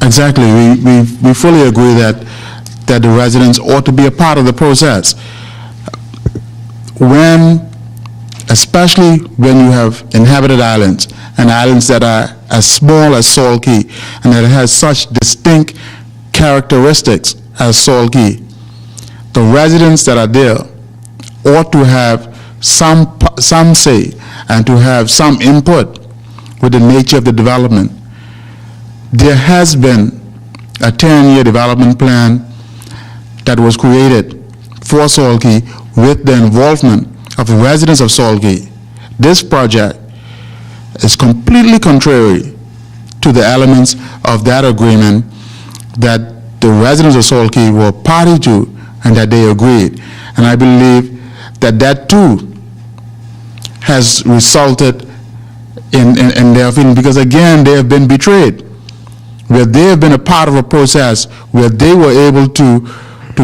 Exactly. We fully agree that the residents ought to be a part of the process. Especially when you have inhabited islands, and islands that are as small as Salt Key, and that has such distinct characteristics as Salt Key, the residents that are there ought to have some say and to have some input with the nature of the development. There has been a 10-year development plan that was created for Salt Key with the involvement of the residents of Salt Key. This project is completely contrary to the elements of that agreement that the residents of Salt Key were party to and that they agreed. And I believe that that too has resulted in their feeling, because again, they have been betrayed, where they have been a part of a process where they were able to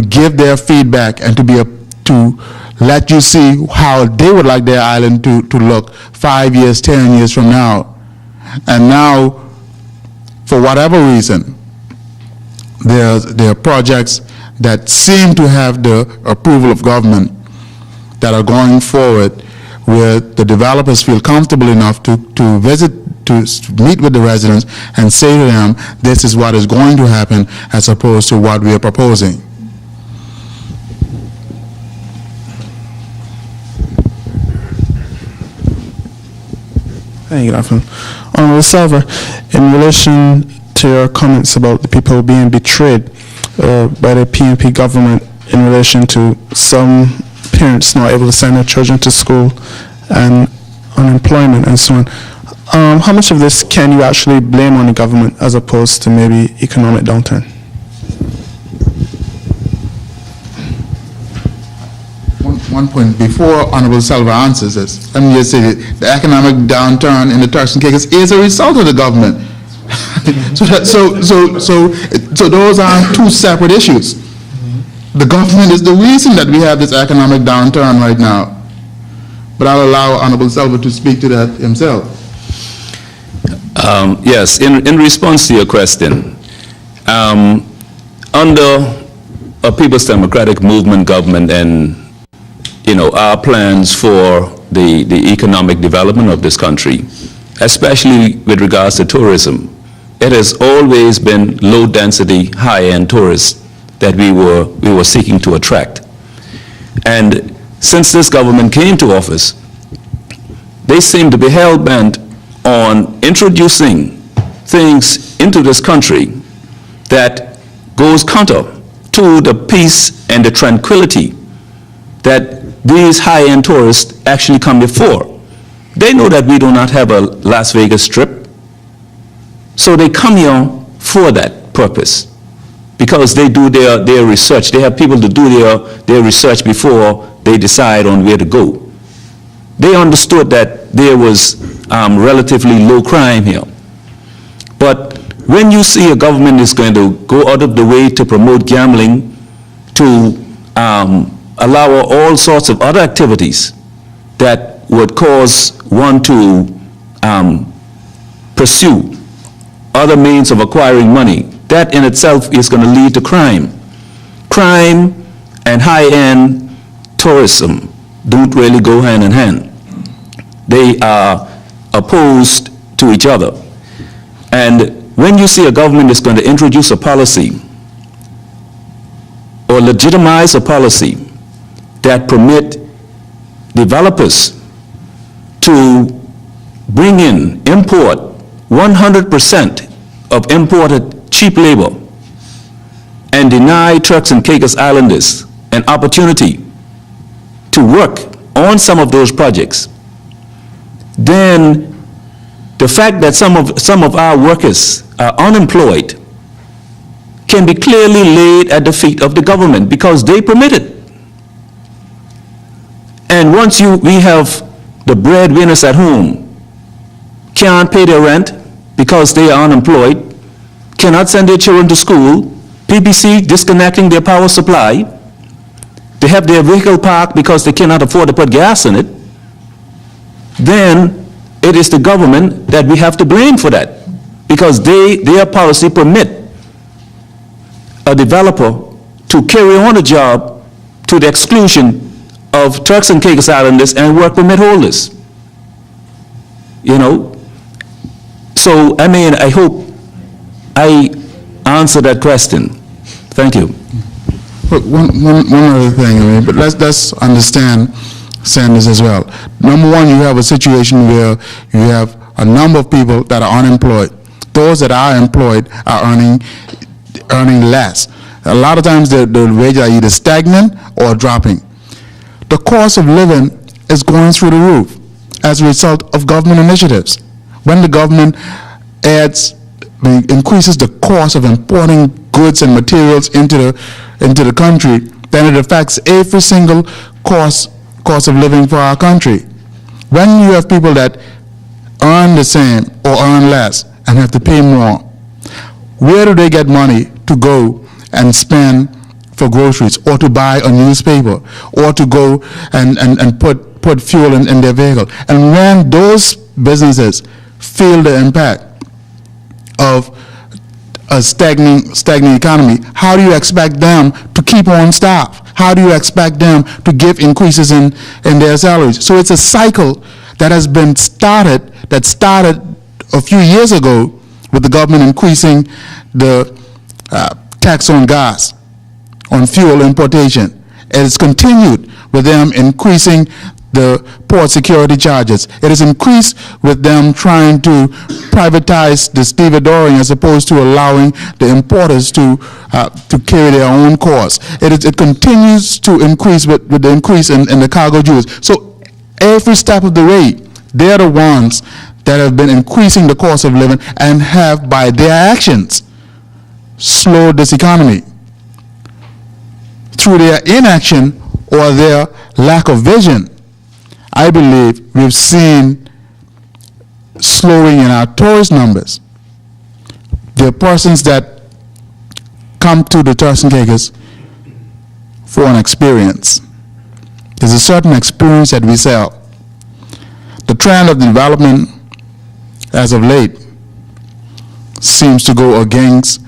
give their feedback and to let you see how they would like their island to look 5 years, 10 years from now. And now, for whatever reason, there are projects that seem to have the approval of government that are going forward, where the developers feel comfortable enough to meet with the residents and say to them, this is what is going to happen, as opposed to what we are proposing. Hey, good afternoon. Honorable Salva, in relation to your comments about the people being betrayed by the PNP government in relation to some parents not able to send their children to school and unemployment and so on, how much of this can you actually blame on the government as opposed to maybe economic downturn? One point before Honorable Salva answers this, let me just say that the economic downturn in the Turks and Caicos is a result of the government. So those are two separate issues. The government is the reason that we have this economic downturn right now. But I'll allow Honorable Salva to speak to that himself. Yes, in response to your question, under a People's Democratic Movement government and our plans for the economic development of this country, especially with regards to tourism, it has always been low density, high-end tourists that we were seeking to attract. And since this government came to office, they seem to be hell-bent on introducing things into this country that goes counter to the peace and the tranquility that these high-end tourists actually come before. They know that we do not have a Las Vegas Strip, so they come here for that purpose, because they do their research. They have people to do their research before they decide on where to go. They understood that there was relatively low crime here. But when you see a government is going to go out of the way to promote gambling, to allow all sorts of other activities that would cause one to pursue other means of acquiring money, that in itself is going to lead to crime. Crime and high-end tourism don't really go hand in hand. They are opposed to each other. And when you see a government is going to introduce a policy or legitimize a policy that permit developers to bring in, import 100% of imported cheap labor and deny Turks and Caicos Islanders an opportunity to work on some of those projects, then the fact that some of our workers are unemployed can be clearly laid at the feet of the government, because they permit it. And once we have the breadwinners at home can't pay their rent because they are unemployed, cannot send their children to school, PPC disconnecting their power supply, they have their vehicle parked because they cannot afford to put gas in it, then it is the government that we have to blame for that, because their policy permit a developer to carry on a job to the exclusion of Turks and Caicos Islanders and work permit holders. You know? So, I mean, I hope I answered that question. Thank you. But one other thing, I mean, but let's understand Sanders as well. Number one, you have a situation where you have a number of people that are unemployed. Those that are employed are earning less. A lot of times the wages are either stagnant or dropping. The cost of living is going through the roof as a result of government initiatives. When the government increases the cost of importing goods and materials into the country, then it affects every single cost of living for our country. When you have people that earn the same or earn less and have to pay more, where do they get money to go and spend for groceries, or to buy a newspaper, or to go and put fuel in their vehicle? And when those businesses feel the impact of a stagnant economy, how do you expect them to keep on staff? How do you expect them to give increases in their salaries? So it's a cycle that has been started a few years ago with the government increasing the tax on gas, on fuel importation. It has continued with them increasing the port security charges. It has increased with them trying to privatize the stevedoring as opposed to allowing the importers to carry their own costs. It continues to increase with the increase in the cargo duties. So every step of the way, they're the ones that have been increasing the cost of living and have, by their actions, slowed this economy. Through their inaction or their lack of vision, I believe we've seen slowing in our tourist numbers. There are persons that come to the Turks and Caicos for an experience. There's a certain experience that we sell. The trend of development as of late seems to go against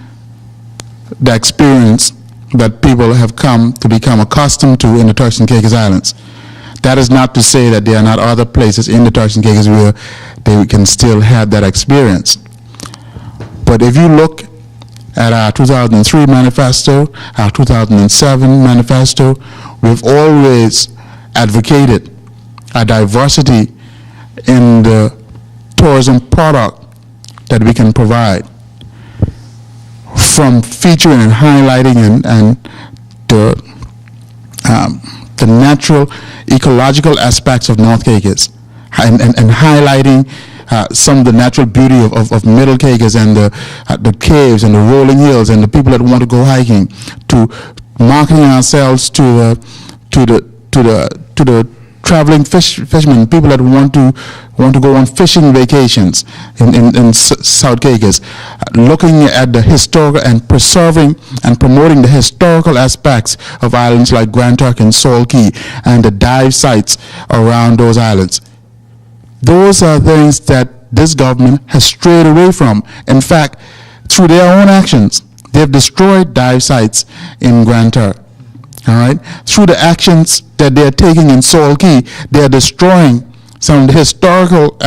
the experience that people have come to become accustomed to in the Turks and Caicos Islands. That is not to say that there are not other places in the Turks and Caicos where they can still have that experience. But if you look at our 2003 manifesto, our 2007 manifesto, we've always advocated a diversity in the tourism product that we can provide, from featuring and highlighting and the natural ecological aspects of North Caicos, and highlighting some of the natural beauty of Middle Caicos and the caves and the rolling hills and the people that want to go hiking, to marketing ourselves to the traveling fishermen, people that want to go on fishing vacations in South Caicos, looking at the historical and preserving and promoting the historical aspects of islands like Grand Turk and Salt Key and the dive sites around those islands. Those are things that this government has strayed away from. In fact, through their own actions, they've destroyed dive sites in Grand Turk. All right? Through the actions that they're taking in Salt Key, they're destroying some of the historical